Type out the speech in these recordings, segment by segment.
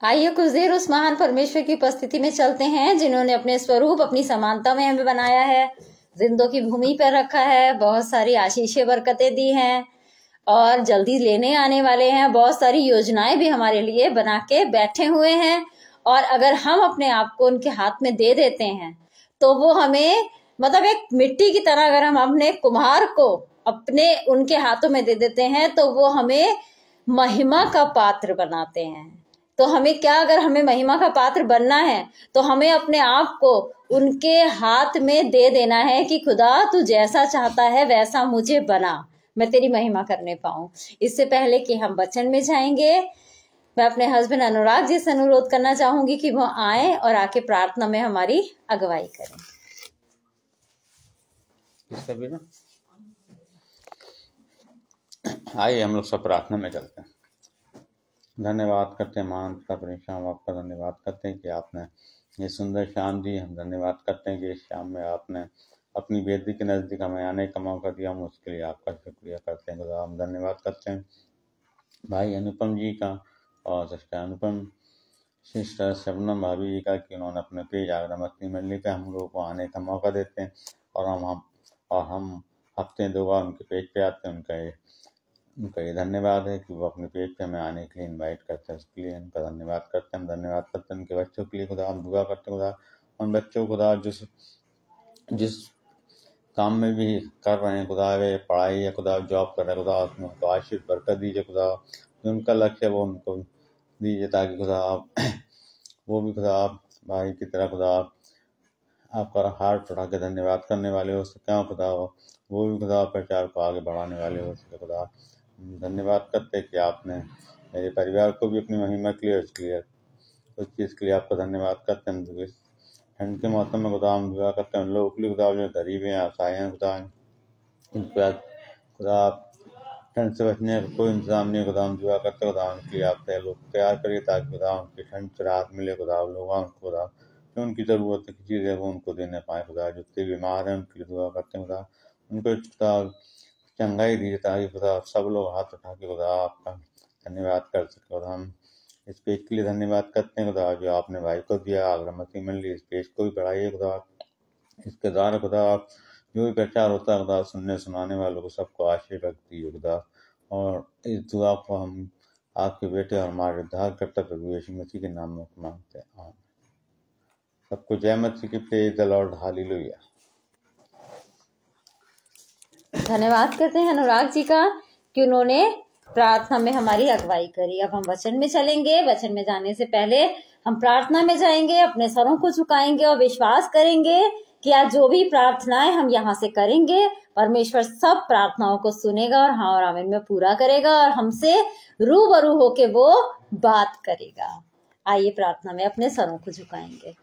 आइए कुछ देर उस महान परमेश्वर की उपस्थिति में चलते हैं जिन्होंने अपने स्वरूप अपनी समानता में हमें बनाया है, जिंदों की भूमि पर रखा है, बहुत सारी आशीषें बरकतें दी हैं और जल्दी लेने आने वाले हैं। बहुत सारी योजनाएं भी हमारे लिए बना के बैठे हुए हैं और अगर हम अपने आप को उनके हाथ में दे देते हैं तो वो हमें मतलब एक मिट्टी की तरह, अगर हम अपने कुम्हार को अपने उनके हाथों में दे देते हैं तो वो हमें महिमा का पात्र बनाते हैं। तो हमें क्या, अगर हमें महिमा का पात्र बनना है तो हमें अपने आप को उनके हाथ में दे देना है कि खुदा तू जैसा चाहता है वैसा मुझे बना, मैं तेरी महिमा करने पाऊं। इससे पहले कि हम वचन में जाएंगे, मैं अपने हस्बैंड अनुराग जी से अनुरोध करना चाहूंगी कि वो आए और आके प्रार्थना में हमारी अगुवाई करें। आइए हम लोग सब प्रार्थना में चलते हैं। धन्यवाद करते हैं महान पिता परमेश्वर, आपका धन्यवाद करते हैं कि आपने ये सुंदर शाम दी। हम धन्यवाद करते हैं कि इस शाम में आपने अपनी वेदी के नज़दीक हमें आने का मौका दिया, हम उसके लिए आपका शुक्रिया करते हैं खुदा। हम धन्यवाद करते हैं भाई अनुपम जी का और सिस्टर अनुपम, सिस्टर शबनम भाभी जी का कि उन्होंने अपने पेज आगरा मस्ती मंडली पे हम लोगों को आने का मौका देते हैं और हम हफ्ते 2 बार उनके पेज पे आते हैं। उनका ये धन्यवाद है कि वो अपने पेज पे हमें आने के लिए इनवाइट करते हैं, उसके लिए उनका धन्यवाद करते हैं। हम धन्यवाद करते हैं उनके बच्चों के लिए खुदा, हम दुआ करते हैं खुदा उन बच्चों को खुदा जिस काम में भी कर रहे हैं खुदा, वे पढ़ाई या खुदा जॉब कर रहे हैं खुदा, उसमें उनको आशीष बरकत दीजिए खुदा। जो उनका लक्ष्य है वो उनको दीजिए ताकि खुदा आप वो भी खुदा आप भाई की तरह खुदा आपका हाथ उठा के धन्यवाद करने वाले हो सके खुदा, वो भी खुदा प्रचार को आगे बढ़ाने वाले हो सके खुदा। धन्यवाद करते कि आपने मेरे परिवार को भी अपनी महिमा के लिए उस चीज़ के लिए आपका धन्यवाद करते हैं। हम ठंड के मौसम में खुदा हम दुआ करते हैं उन लोगों के लिए खुदा जो गरीब हैं, असहाय हैं खुदा, इन पर खुदा ठंड से बचने का कोई इंतजाम नहीं खुदा, हम दुआ करते खुदा उनके लिए आप लोग तैयार करिए ताकि खुदा उनकी ठंड से राहत मिले खुदा। लोगों को खुदा जो उनकी ज़रूरत की चीज़ है वो उनको देने पाए खुदा। जितने बीमार हैं उनके लिए दुआ करते हैं खुदा, उनको खुदा चंगाई दीजिए ताकि खुदा सब लोग हाथ उठा के खुदा आपका धन्यवाद कर सके। और हम इस पेज के लिए धन्यवाद करते हैं खुदा जो आपने भाई को दिया आगरा मसीह मंडली, इस पेज को भी बढ़ाइए खुदा। इसके द्वारा खुदा आप जो भी प्रचार होता है खुदा सुनने सुनाने वालों को सबको आशीर्वाद दीजिए खुदा। और इस दुआ को हम आपके बेटे और हमारे उद्धारकर्ता प्रभु यीशु मसीह के नाम में मांगते हैं, आमीन। सबको जय मसीह की, प्रेज द लॉर्ड, हालेलुया। धन्यवाद करते हैं अनुराग जी का कि उन्होंने प्रार्थना में हमारी अगुवाई करी। अब हम वचन में चलेंगे। वचन में जाने से पहले हम प्रार्थना में जाएंगे, अपने सरों को झुकाएंगे और विश्वास करेंगे कि आज जो भी प्रार्थनाएं हम यहाँ से करेंगे परमेश्वर सब प्रार्थनाओं को सुनेगा और हाँ और आमीन में पूरा करेगा और हमसे रूबरू होके वो बात करेगा। आइए प्रार्थना में अपने सरों को झुकाएंगे।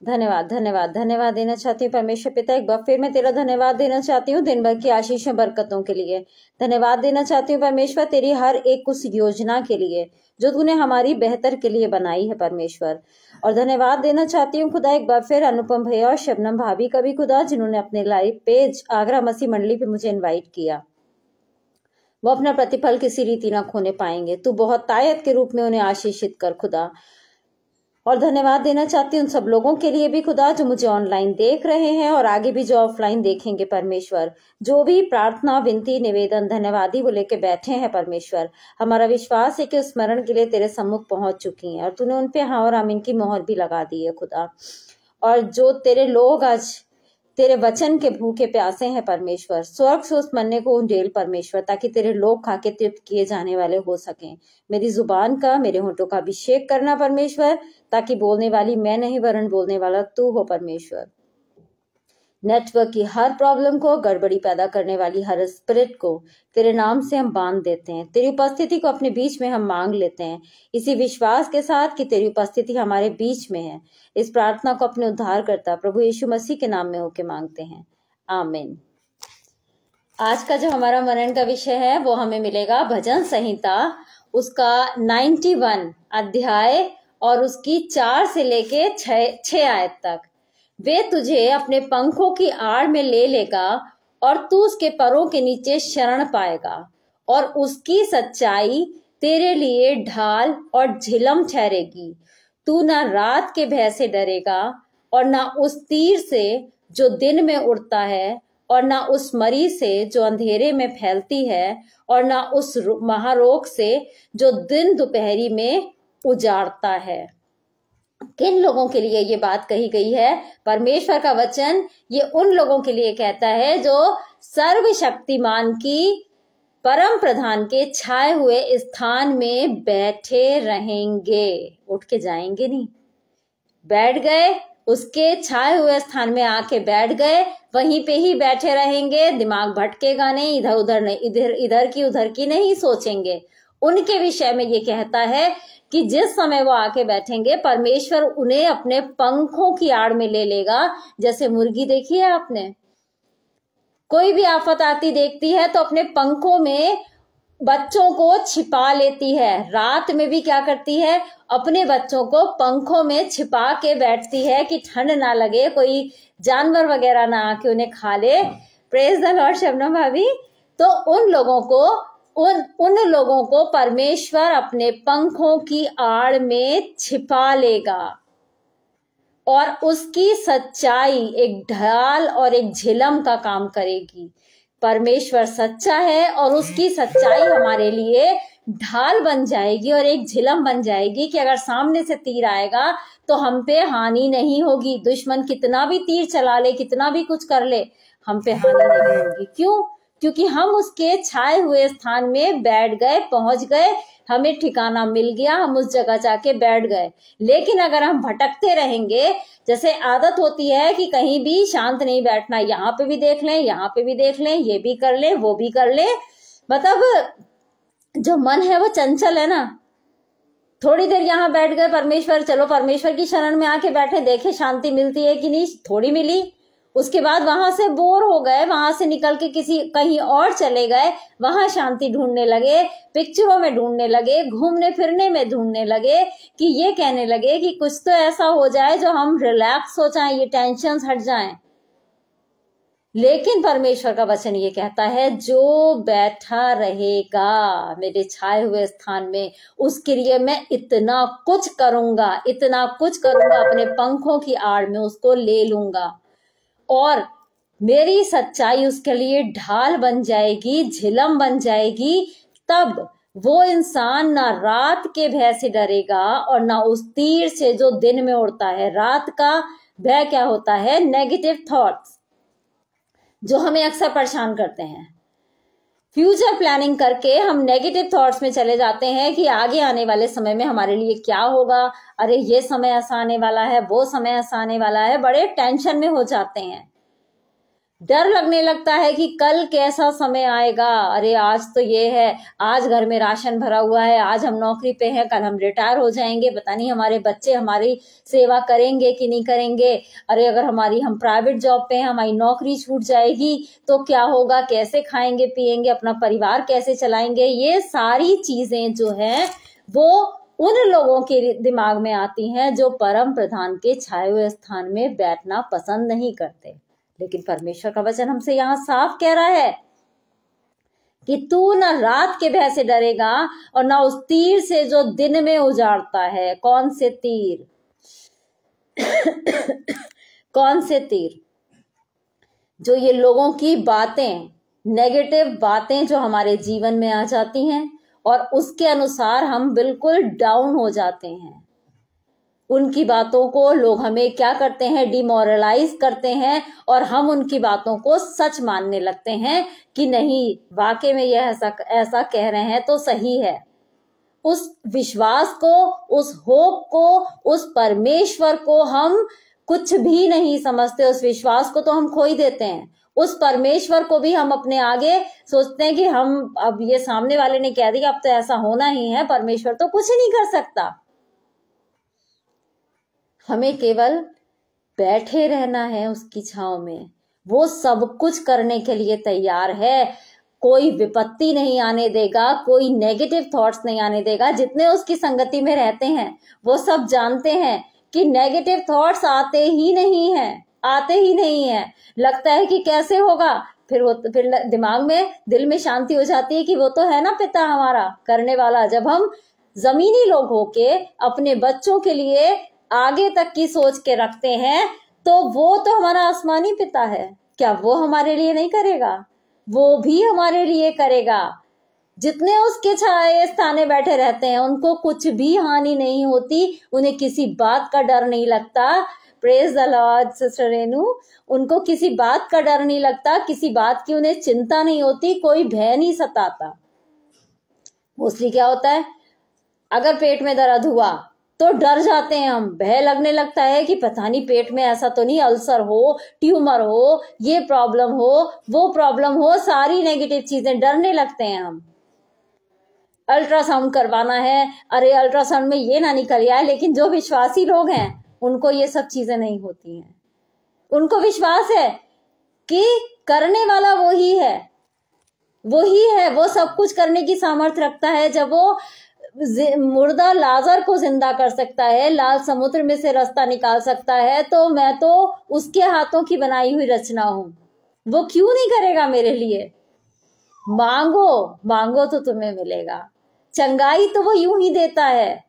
धन्यवाद धन्यवाद धन्यवाद देना चाहती हूँ परमेश्वर पिता, एक बार फिर मैं तेरा धन्यवाद देना चाहती हूँ दिन भर की आशीषों बरकतों के लिए। धन्यवाद देना चाहती हूँ परमेश्वर तेरी हर एक उस योजना के लिए जो तूने हमारी बेहतर के लिए बनाई है परमेश्वर। और धन्यवाद देना चाहती हूँ खुदा एक बार फिर अनुपम भैया और शबनम भाभी का भी खुदा, जिन्होंने अपने लाइव पेज आगरा मसीह मंडली पे मुझे इन्वाइट किया। वो अपना प्रतिफल किसी रीति ना खोने पाएंगे। तू बहुत तायत के रूप में उन्हें आशीषित कर खुदा। और धन्यवाद देना चाहती हूँ उन सब लोगों के लिए भी खुदा जो मुझे ऑनलाइन देख रहे हैं और आगे भी जो ऑफलाइन देखेंगे परमेश्वर। जो भी प्रार्थना विनती निवेदन धन्यवादी वो लेके बैठे हैं परमेश्वर, हमारा विश्वास है कि उस स्मरण के लिए तेरे सम्मुख पहुंच चुकी हैं और तूने उन पे हाँ और आमीन की मोहर भी लगा दी है खुदा। और जो तेरे लोग आज तेरे वचन के भूखे प्यासे हैं परमेश्वर, स्वर्ग से उस मन्ने को उंडेल परमेश्वर, ताकि तेरे लोग खा के तृप्त किए जाने वाले हो सकें। मेरी जुबान का, मेरे होंठों का अभिषेक करना परमेश्वर, ताकि बोलने वाली मैं नहीं वरन बोलने वाला तू हो परमेश्वर। नेटवर्क की हर प्रॉब्लम को, गड़बड़ी पैदा करने वाली हर स्पिरिट को तेरे नाम से हम बांध देते हैं। तेरी उपस्थिति को अपने बीच में हम मांग लेते हैं इसी विश्वास के साथ कि तेरी उपस्थिति हमारे बीच में है। इस प्रार्थना को अपने उद्धारकर्ता प्रभु यीशु मसीह के नाम में होके मांगते हैं, आमीन। आज का जो हमारा मनन का विषय है वो हमें मिलेगा भजन संहिता उसका 91 अध्याय और उसकी 4 से लेके 6 आयत तक। वे तुझे अपने पंखों की आड़ में ले लेगा और तू उसके परों के नीचे शरण पाएगा और उसकी सच्चाई तेरे लिए ढाल और झिलम ठहरेगी। तू ना रात के भय से डरेगा और ना उस तीर से जो दिन में उड़ता है, और ना उस मरी से जो अंधेरे में फैलती है, और ना उस महारोग से जो दिन दोपहरी में उजाड़ता है। किन लोगों के लिए ये बात कही गई है? परमेश्वर का वचन ये उन लोगों के लिए कहता है जो सर्वशक्तिमान की परम प्रधान के छाए हुए स्थान में बैठे रहेंगे। उठ के जाएंगे नहीं, बैठ गए, उसके छाए हुए स्थान में आके बैठ गए, वहीं पे ही बैठे रहेंगे, दिमाग भटकेगा नहीं, इधर उधर नहीं, इधर की उधर की नहीं सोचेंगे। उनके विषय में ये कहता है कि जिस समय वो आके बैठेंगे, परमेश्वर उन्हें अपने पंखों की आड़ में ले लेगा। जैसे मुर्गी देखी है आपने, कोई भी आफत आती देखती है तो अपने पंखों में बच्चों को छिपा लेती है। रात में भी क्या करती है? अपने बच्चों को पंखों में छिपा के बैठती है कि ठंड ना लगे, कोई जानवर वगैरह ना आके उन्हें खा ले। प्रेज द लॉर्ड शबनम भाभी। तो उन लोगों को परमेश्वर अपने पंखों की आड़ में छिपा लेगा और उसकी सच्चाई एक ढाल और एक झिलम का काम करेगी। परमेश्वर सच्चा है और उसकी सच्चाई हमारे लिए ढाल बन जाएगी और एक झिलम बन जाएगी कि अगर सामने से तीर आएगा तो हम पे हानि नहीं होगी। दुश्मन कितना भी तीर चला ले, कितना भी कुछ कर ले, हम पे हानि नहीं होगी। क्यों? क्योंकि हम उसके छाए हुए स्थान में बैठ गए, पहुंच गए, हमें ठिकाना मिल गया, हम उस जगह जाके बैठ गए। लेकिन अगर हम भटकते रहेंगे, जैसे आदत होती है कि कहीं भी शांत नहीं बैठना, यहाँ पे भी देख लें, यहाँ पे भी देख लें, ये भी कर लें, वो भी कर लें, मतलब जो मन है वो चंचल है ना। थोड़ी देर यहाँ बैठ गए, परमेश्वर, चलो परमेश्वर की शरण में आके बैठे, देखे शांति मिलती है कि नहीं, थोड़ी मिली। उसके बाद वहां से बोर हो गए, वहां से निकल के कहीं और चले गए, वहां शांति ढूंढने लगे, पिक्चरों में ढूंढने लगे, घूमने फिरने में ढूंढने लगे, कि ये कहने लगे कि कुछ तो ऐसा हो जाए जो हम रिलैक्स हो जाएं, ये टेंशन हट जाएं। लेकिन परमेश्वर का वचन ये कहता है, जो बैठा रहेगा मेरे छाए हुए स्थान में, उसके लिए मैं इतना कुछ करूंगा, इतना कुछ करूंगा, अपने पंखों की आड़ में उसको ले लूंगा और मेरी सच्चाई उसके लिए ढाल बन जाएगी, झिलम बन जाएगी। तब वो इंसान ना रात के भय से डरेगा और ना उस तीर से जो दिन में उड़ता है। रात का भय क्या होता है? नेगेटिव थॉट्स जो हमें अक्सर परेशान करते हैं। फ्यूचर प्लानिंग करके हम नेगेटिव थॉट्स में चले जाते हैं कि आगे आने वाले समय में हमारे लिए क्या होगा, अरे ये समय ऐसा आने वाला है, वो समय ऐसा आने वाला है, बड़े टेंशन में हो जाते हैं। डर लगने लगता है कि कल कैसा समय आएगा, अरे आज तो ये है, आज घर में राशन भरा हुआ है, आज हम नौकरी पे हैं, कल हम रिटायर हो जाएंगे, पता नहीं हमारे बच्चे हमारी सेवा करेंगे कि नहीं करेंगे, अरे अगर हम प्राइवेट जॉब पे हैं, हमारी नौकरी छूट जाएगी तो क्या होगा, कैसे खाएंगे पिएंगे, अपना परिवार कैसे चलाएंगे। ये सारी चीजें जो है वो उन लोगों के दिमाग में आती हैं जो परम प्रधान के छाए हुए स्थान में बैठना पसंद नहीं करते। लेकिन परमेश्वर का वचन हमसे यहाँ साफ कह रहा है कि तू ना रात के भय से डरेगा और ना उस तीर से जो दिन में उजाड़ता है। कौन से तीर? कौन से तीर? जो ये लोगों की बातें, नेगेटिव बातें जो हमारे जीवन में आ जाती हैं और उसके अनुसार हम बिल्कुल डाउन हो जाते हैं। उनकी बातों को लोग हमें क्या करते हैं? डिमोरलाइज करते हैं और हम उनकी बातों को सच मानने लगते हैं कि नहीं, वाकई में यह ऐसा कह रहे हैं तो सही है। उस विश्वास को, उस होप को, उस परमेश्वर को हम कुछ भी नहीं समझते। उस विश्वास को तो हम खो ही देते हैं। उस परमेश्वर को भी हम अपने आगे सोचते हैं कि हम, अब ये सामने वाले ने कह दिया अब तो ऐसा होना ही है, परमेश्वर तो कुछ नहीं कर सकता। हमें केवल बैठे रहना है उसकी छांव में। वो सब कुछ करने के लिए तैयार है। कोई विपत्ति नहीं आने देगा, कोई नेगेटिव थॉट्स नहीं आने देगा। जितने उसकी संगति में रहते हैं वो सब जानते हैं कि नेगेटिव थॉट्स आते ही नहीं हैं। लगता है कि कैसे होगा, फिर दिमाग में, दिल में शांति हो जाती है कि वो तो है ना पिता हमारा करने वाला। जब हम जमीनी लोग होके अपने बच्चों के लिए आगे तक की सोच के रखते हैं, तो वो तो हमारा आसमानी पिता है, क्या वो हमारे लिए नहीं करेगा? वो भी हमारे लिए करेगा। जितने उसके छाए स्थाने बैठे रहते हैं उनको कुछ भी हानि नहीं होती, उन्हें किसी बात का डर नहीं लगता। Praise the Lord sister Renu, उनको किसी बात का डर नहीं लगता, किसी बात की उन्हें चिंता नहीं होती, कोई भय नहीं सताता। मोस्टली क्या होता है, अगर पेट में दर्द हुआ तो डर जाते हैं हम, भय लगने लगता है कि पता नहीं पेट में ऐसा तो नहीं अल्सर हो, ट्यूमर हो, ये प्रॉब्लम हो, वो प्रॉब्लम हो, सारी नेगेटिव चीजें, डरने लगते हैं हम। अल्ट्रासाउंड करवाना है, अरे अल्ट्रासाउंड में ये ना निकल आए। लेकिन जो विश्वासी लोग हैं उनको ये सब चीजें नहीं होती हैं। उनको विश्वास है कि करने वाला वही है, वो सब कुछ करने की सामर्थ्य रखता है। जब वो मुर्दा लाजर को जिंदा कर सकता है, लाल समुद्र में से रास्ता निकाल सकता है, तो मैं तो उसके हाथों की बनाई हुई रचना हूं। वो क्यों नहीं करेगा मेरे लिए? मांगो तो तुम्हें मिलेगा। चंगाई तो वो यूं ही देता है।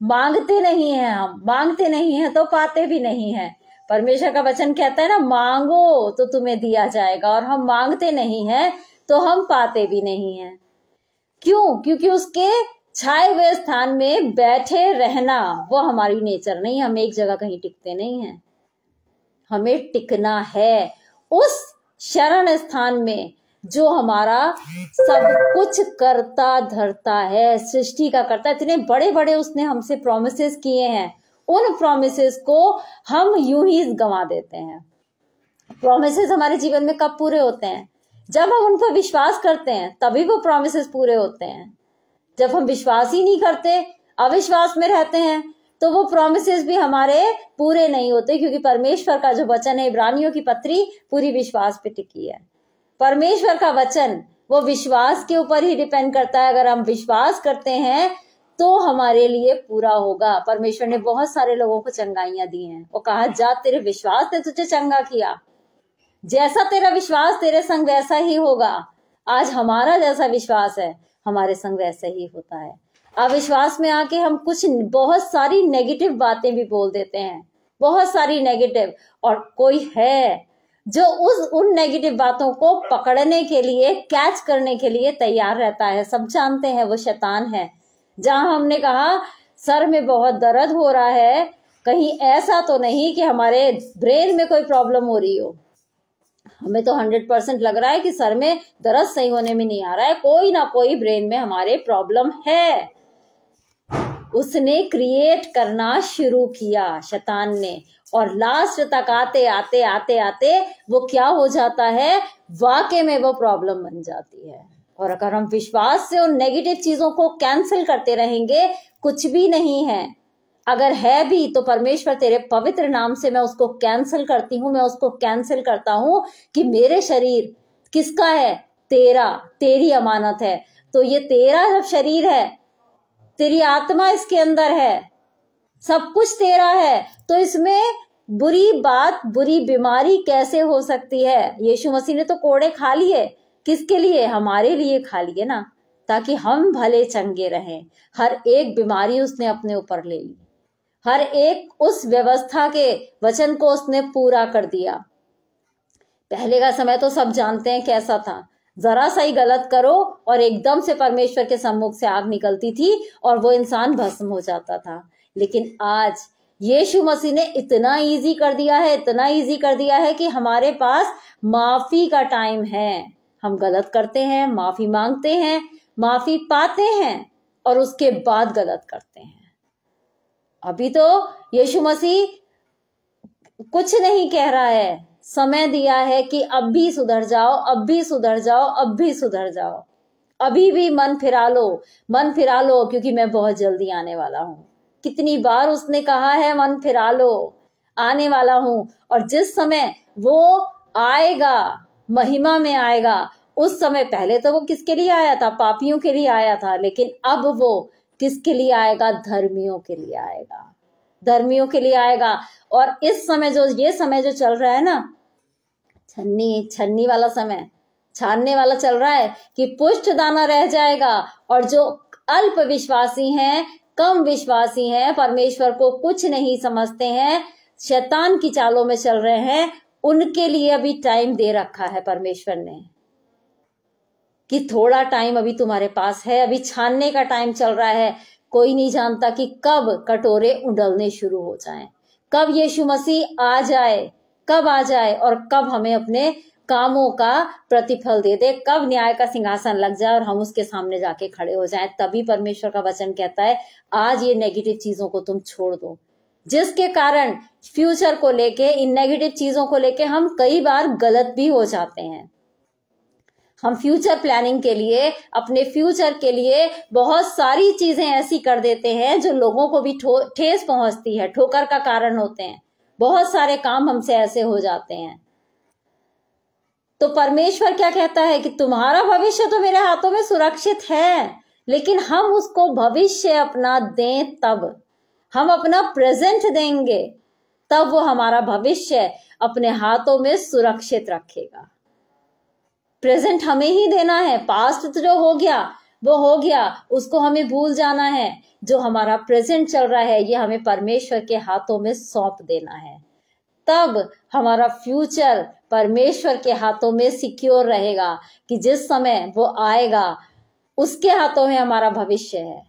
मांगते नहीं हैं हम, मांगते नहीं हैं तो पाते भी नहीं हैं। परमेश्वर का वचन कहता है ना, मांगो तो तुम्हें दिया जाएगा, और हम मांगते नहीं हैं तो हम पाते भी नहीं हैं। क्यों? क्योंकि उसके छाए हुए स्थान में बैठे रहना वो हमारी नेचर नहीं। हम एक जगह कहीं टिकते नहीं हैं, हमें टिकना है उस शरण स्थान में जो हमारा सब कुछ करता धरता है, सृष्टि का करता। इतने बड़े बड़े उसने हमसे प्रोमिसेस किए हैं, उन प्रोमिसेस को हम यूं ही गंवा देते हैं। प्रोमिसेस हमारे जीवन में कब पूरे होते हैं? जब हम उन पर विश्वास करते हैं, तभी वो प्रोमिसेस पूरे होते हैं। जब हम विश्वास ही नहीं करते, अविश्वास में रहते हैं, तो वो प्रोमिसेस भी हमारे पूरे नहीं होते। क्योंकि परमेश्वर का जो वचन है, इब्रानियों की पत्री पूरी विश्वास पे टिकी है। परमेश्वर का वचन वो विश्वास के ऊपर ही डिपेंड करता है। अगर हम विश्वास करते हैं तो हमारे लिए पूरा होगा। परमेश्वर ने बहुत सारे लोगों को चंगाइयां दी हैं, वो कहा जा तेरे विश्वास ने तुझे चंगा किया, जैसा तेरा विश्वास तेरे संग वैसा ही होगा। आज हमारा जैसा विश्वास है हमारे संग वैसा ही होता है। अविश्वास में आके हम बहुत सारी नेगेटिव बातें भी बोल देते हैं, बहुत सारी नेगेटिव, और कोई है जो उन नेगेटिव बातों को पकड़ने के लिए, कैच करने के लिए तैयार रहता है। सब जानते हैं वो शैतान है। जहां हमने कहा सर में बहुत दर्द हो रहा है, कहीं ऐसा तो नहीं कि हमारे ब्रेन में कोई प्रॉब्लम हो रही हो। हमें तो 100% लग रहा है कि सर में दर्द सही होने में नहीं आ रहा है, कोई ना कोई ब्रेन में हमारे प्रॉब्लम है। उसने क्रिएट करना शुरू किया शैतान ने, और लास्ट तक आते आते आते आते वो क्या हो जाता है, वाकई में वो प्रॉब्लम बन जाती है। और अगर हम विश्वास से उन नेगेटिव चीजों को कैंसिल करते रहेंगे, कुछ भी नहीं है। अगर है भी तो परमेश्वर तेरे पवित्र नाम से मैं उसको कैंसिल करती हूँ, मैं उसको कैंसिल करता हूँ कि मेरे शरीर किसका है? तेरा, तेरी अमानत है। तो ये तेरा जब शरीर है, तेरी आत्मा इसके अंदर है, सब कुछ तेरा है, तो इसमें बुरी बात, बुरी बीमारी कैसे हो सकती है? यीशु मसीह ने तो कोड़े खा लिए, किसके लिए? हमारे लिए खा लिए ना, ताकि हम भले चंगे रहें। हर एक बीमारी उसने अपने ऊपर ले ली, हर एक उस व्यवस्था के वचन को उसने पूरा कर दिया। पहले का समय तो सब जानते हैं कैसा था, जरा सा ही गलत करो और एकदम से परमेश्वर के सम्मुख से आग निकलती थी और वो इंसान भस्म हो जाता था। लेकिन आज यीशु मसीह ने इतना इजी कर दिया है, इतना इजी कर दिया है कि हमारे पास माफी का टाइम है। हम गलत करते हैं, माफी मांगते हैं, माफी पाते हैं, और उसके बाद गलत करते हैं। अभी तो यीशु मसीह कुछ नहीं कह रहा है, समय दिया है कि अब भी सुधर जाओ, अब भी सुधर जाओ, अब भी सुधर जाओ, अभी भी मन फिरा लो, मन फिरा लो, क्योंकि मैं बहुत जल्दी आने वाला हूं। कितनी बार उसने कहा है मन फिरा लो, आने वाला हूं। और जिस समय वो आएगा, महिमा में आएगा, उस समय पहले तो वो किसके लिए आया था? पापियों के लिए आया था। लेकिन अब वो किसके लिए आएगा? धर्मियों के लिए आएगा, धर्मियों के लिए आएगा। और इस समय ये समय जो चल रहा है ना, छन्नी वाला समय, छानने वाला चल रहा है कि पुष्ट दाना रह जाएगा। और जो अल्प विश्वासी हैं, कम विश्वासी हैं, परमेश्वर को कुछ नहीं समझते हैं, शैतान की चालों में चल रहे हैं, उनके लिए अभी टाइम दे रखा है परमेश्वर ने कि थोड़ा टाइम अभी तुम्हारे पास है, अभी छानने का टाइम चल रहा है। कोई नहीं जानता कि कब कटोरे उंडलने शुरू हो जाएं, कब यीशु मसीह आ जाए, कब आ जाए और कब हमें अपने कामों का प्रतिफल दे दे, कब न्याय का सिंहासन लग जाए और हम उसके सामने जाके खड़े हो जाएं। तभी परमेश्वर का वचन कहता है आज ये नेगेटिव चीजों को तुम छोड़ दो, जिसके कारण फ्यूचर को लेके, इन नेगेटिव चीजों को लेके हम कई बार गलत भी हो जाते हैं। हम फ्यूचर प्लानिंग के लिए, अपने फ्यूचर के लिए बहुत सारी चीजें ऐसी कर देते हैं जो लोगों को भी ठेस पहुंचती है, ठोकर का कारण होते हैं। बहुत सारे काम हमसे ऐसे हो जाते हैं। तो परमेश्वर क्या कहता है कि तुम्हारा भविष्य तो मेरे हाथों में सुरक्षित है, लेकिन हम उसको भविष्य अपना दें, तब हम अपना प्रेजेंट देंगे, तब वो हमारा भविष्य अपने हाथों में सुरक्षित रखेगा। प्रेजेंट हमें ही देना है। पास्ट तो जो हो गया वो हो गया, उसको हमें भूल जाना है। जो हमारा प्रेजेंट चल रहा है ये हमें परमेश्वर के हाथों में सौंप देना है, तब हमारा फ्यूचर परमेश्वर के हाथों में सिक्योर रहेगा कि जिस समय वो आएगा उसके हाथों में हमारा भविष्य है।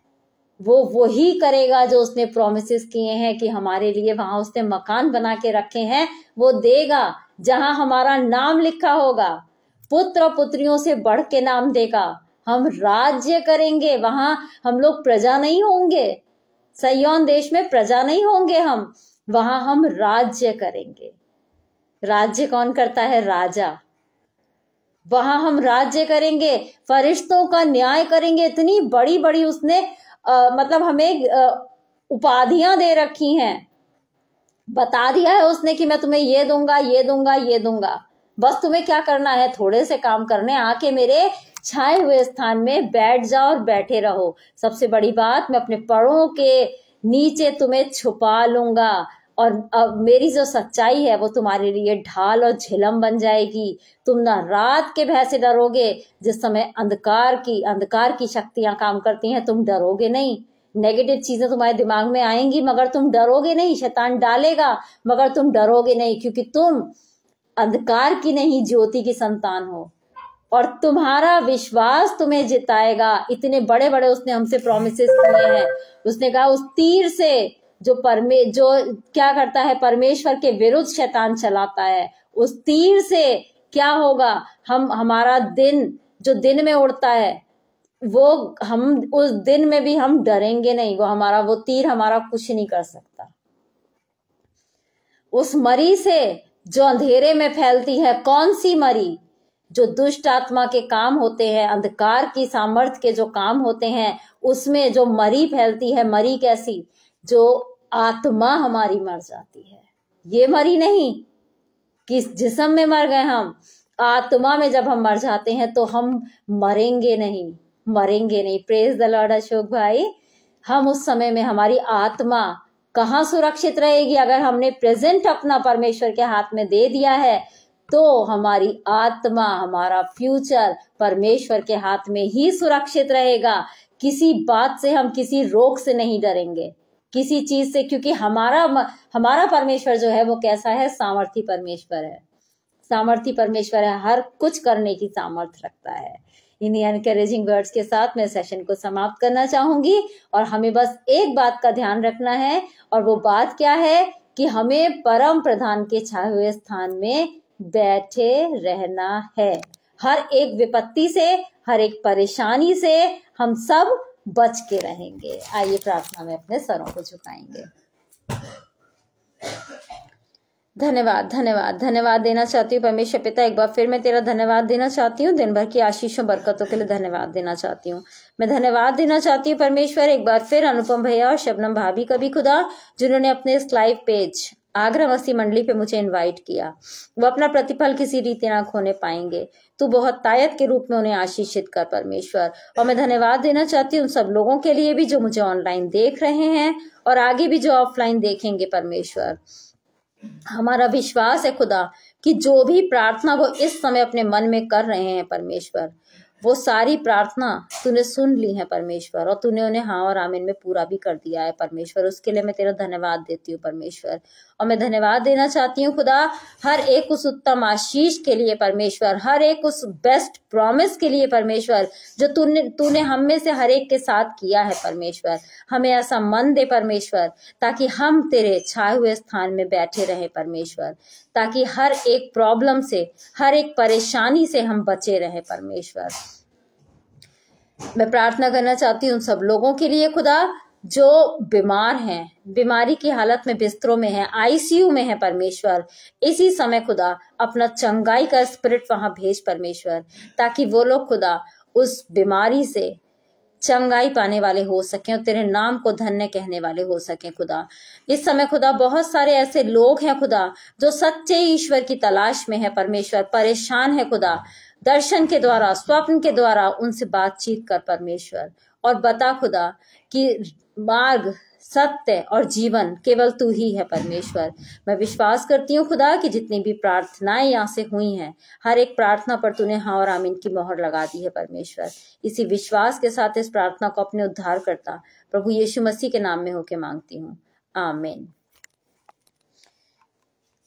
वो वही करेगा जो उसने प्रोमिसेस किए हैं कि हमारे लिए वहां उसने मकान बना के रखे हैं, वो देगा जहां हमारा नाम लिखा होगा। पुत्र और पुत्रियों से बढ़ के नाम देगा। हम राज्य करेंगे, वहां हम लोग प्रजा नहीं होंगे। सिय्योन देश में प्रजा नहीं होंगे हम, वहां हम राज्य करेंगे। राज्य कौन करता है? राजा। वहां हम राज्य करेंगे, फरिश्तों का न्याय करेंगे। इतनी बड़ी बड़ी उसने मतलब हमें उपाधियां दे रखी हैं। बता दिया है उसने कि मैं तुम्हें ये दूंगा, ये दूंगा, ये दूंगा। बस तुम्हें क्या करना है? थोड़े से काम करने, आके मेरे छाए हुए स्थान में बैठ जाओ और बैठे रहो। सबसे बड़ी बात, मैं अपने पैरों के नीचे तुम्हें छुपा लूंगा और मेरी जो सच्चाई है वो तुम्हारे लिए ढाल और झिलम बन जाएगी। तुम ना रात के भय से डरोगे, जिस समय अंधकार की शक्तियां काम करती हैं, तुम डरोगे नहीं। नेगेटिव चीजें तुम्हारे दिमाग में आएंगी मगर तुम डरोगे नहीं। शैतान डालेगा मगर तुम डरोगे नहीं, क्योंकि तुम अंधकार की नहीं ज्योति की संतान हो और तुम्हारा विश्वास तुम्हें जिताएगा। इतने बड़े बड़े उसने हमसे प्रोमिसेस किए हैं। उसने कहा उस तीर से जो क्या करता है, परमेश्वर के विरुद्ध शैतान चलाता है, उस तीर से क्या होगा? हमारा दिन जो दिन में उड़ता है वो हम उस दिन में भी हम डरेंगे नहीं। वो तीर हमारा कुछ नहीं कर सकता। उस मरी से जो अंधेरे में फैलती है, कौन सी मरी? जो दुष्ट आत्मा के काम होते हैं, अंधकार की सामर्थ्य के जो काम होते हैं, उसमें जो मरी फैलती है। मरी कैसी? जो आत्मा हमारी मर जाती है। ये मरी नहीं किस जिस्म में मर गए हम, आत्मा में जब हम मर जाते हैं तो हम मरेंगे नहीं। प्रेज द लॉर्ड अशोक भाई। हम उस समय में हमारी आत्मा कहाँ सुरक्षित रहेगी? अगर हमने प्रेजेंट अपना परमेश्वर के हाथ में दे दिया है तो हमारी आत्मा, हमारा फ्यूचर परमेश्वर के हाथ में ही सुरक्षित रहेगा। किसी बात से हम किसी रोग से नहीं डरेंगे, किसी चीज से, क्योंकि हमारा परमेश्वर जो है वो कैसा है? सामर्थी परमेश्वर है। सामर्थी परमेश्वर है, हर कुछ करने की सामर्थ्य रखता है। इन्हीं एनकरेजिंग वर्ड्स के साथ मैं सेशन को समाप्त करना चाहूंगी और हमें बस एक बात का ध्यान रखना है, और वो बात क्या है कि हमें परम प्रधान के छाए हुए स्थान में बैठे रहना है। हर एक विपत्ति से, हर एक परेशानी से हम सब बच के रहेंगे। आइए प्रार्थना में अपने सरों को झुकाएंगे। धन्यवाद देना चाहती हूँ परमेश्वर पिता। एक बार फिर मैं तेरा धन्यवाद देना चाहती हूँ। दिन भर की आशीषों बरकतों के लिए धन्यवाद देना चाहती हूँ। मैं धन्यवाद देना चाहती हूँ परमेश्वर एक बार फिर अनुपम भैया और शबनम भाभी का भी खुदा, जिन्होंने अपने इस लाइव पेज आगरा मसीह मंडली पे मुझे इनवाइट किया। वो अपना प्रतिफल किसी रीति ना खोने पाएंगे। तू बहुत तायत के रूप में उन्हें आशीषित कर परमेश्वर। और मैं धन्यवाद देना चाहती हूँ उन सब लोगों के लिए भी जो मुझे ऑनलाइन देख रहे हैं और आगे भी जो ऑफलाइन देखेंगे परमेश्वर। हमारा विश्वास है खुदा, कि जो भी प्रार्थना वो इस समय अपने मन में कर रहे हैं परमेश्वर, वो सारी प्रार्थना तूने सुन ली है परमेश्वर, और तूने उन्हें हाँ और आमीन में पूरा भी कर दिया है परमेश्वर। उसके लिए मैं तेरा धन्यवाद देती हूँ परमेश्वर। और मैं धन्यवाद देना चाहती हूँ खुदा हर एक उस उत्तम आशीष के लिए परमेश्वर, हर एक उस बेस्ट प्रॉमिस के लिए परमेश्वर, जो तूने हम में से हर एक के साथ किया है परमेश्वर। हमें ऐसा मन दे परमेश्वर, ताकि हम तेरे छाए हुए स्थान में बैठे रहे परमेश्वर, ताकि हर एक प्रॉब्लम से, हर एक परेशानी से हम बचे रहे परमेश्वर। मैं प्रार्थना करना चाहती हूँ सब लोगों के लिए खुदा जो बीमार हैं, बीमारी की हालत में बिस्तरों में है, आईसीयू में है परमेश्वर। इसी समय खुदा अपना चंगाई का स्पिरिट वहां भेज परमेश्वर, ताकि वो लोग खुदा उस बीमारी से चंगाई पाने वाले हो सकें और तेरे नाम को धन्य कहने वाले हो सकें खुदा। इस समय खुदा बहुत सारे ऐसे लोग हैं खुदा जो सच्चे ईश्वर की तलाश में है परमेश्वर, परेशान है खुदा। दर्शन के द्वारा, स्वप्न के द्वारा उनसे बातचीत कर परमेश्वर, और बता खुदा कि मार्ग, सत्य और जीवन केवल तू ही है परमेश्वर। मैं विश्वास करती हूँ खुदा कि जितनी भी प्रार्थनाएं यहाँ से हुई हैं, हर एक प्रार्थना पर तूने हाँ और आमीन की मोहर लगा दी है परमेश्वर। इसी विश्वास के साथ इस प्रार्थना को अपने उद्धार करता प्रभु यीशु मसीह के नाम में होके मांगती हूँ, आमीन।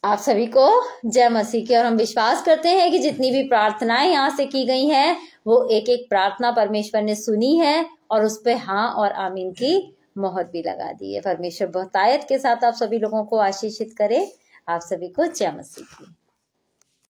आप सभी को जय मसीह की। और हम विश्वास करते हैं कि जितनी भी प्रार्थनाएं यहाँ से की गई हैं, वो एक एक प्रार्थना परमेश्वर ने सुनी है और उस पे हाँ और आमीन की मोहर भी लगा दी है। परमेश्वर बहुतायत के साथ आप सभी लोगों को आशीषित करे। आप सभी को जय मसीह की।